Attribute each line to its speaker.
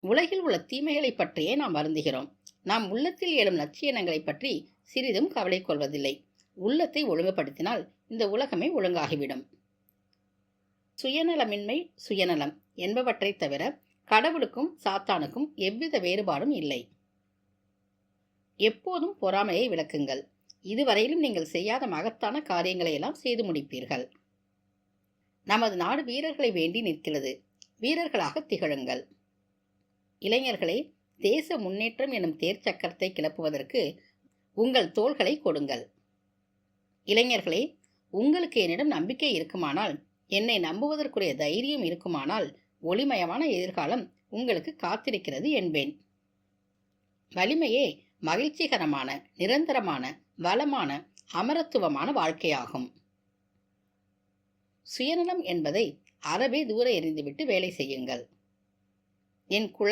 Speaker 1: உலகில் உள்ள தீமைகளை பற்றியே நாம் வருந்துகிறோம். நாம் உள்ளத்தில் எழும் நற்செயல்களைப் பற்றி சிறிதும் கவலை கொள்வதில்லை. உள்ளத்தை ஒழுங்குபடுத்தினால் இந்த உலகமே ஒழுங்காகிவிடும். சுயநலமின்மை, சுயநலம் என்பவற்றைத் தவிர கடவுளுக்கும் சாத்தானுக்கும் எவ்வித வேறுபாடும் இல்லை. எப்போதும் பொறாமையை விலக்குங்கள். இதுவரையிலும் நீங்கள் செய்யாத மகத்தான காரியங்களை எல்லாம் செய்து முடிப்பீர்கள். நமது நாடு வீரர்களை வேண்டி நிற்கிறது. வீரர்களாக திகழுங்கள். இளைஞர்களே, தேச முன்னேற்றம் எனும் தேர் சக்கரத்தை கிளப்புவதற்கு உங்கள் தோள்களை கொடுங்கள். இளைஞர்களே, உங்களுக்கு என்னிடம் நம்பிக்கை இருக்குமானால், என்னை நம்புவதற்குரிய தைரியம் இருக்குமானால், ஒளிமயமான எதிர்காலம் உங்களுக்கு காத்திருக்கிறது என்பேன். வலிமையே மகிழ்ச்சிகரமான, நிரந்தரமான, வளமான, அமரத்துவமான வாழ்க்கையாகும். சுயநலம் என்பதை அறவே தூர எறிந்துவிட்டு வேலை செய்யுங்கள். என் குழந்தை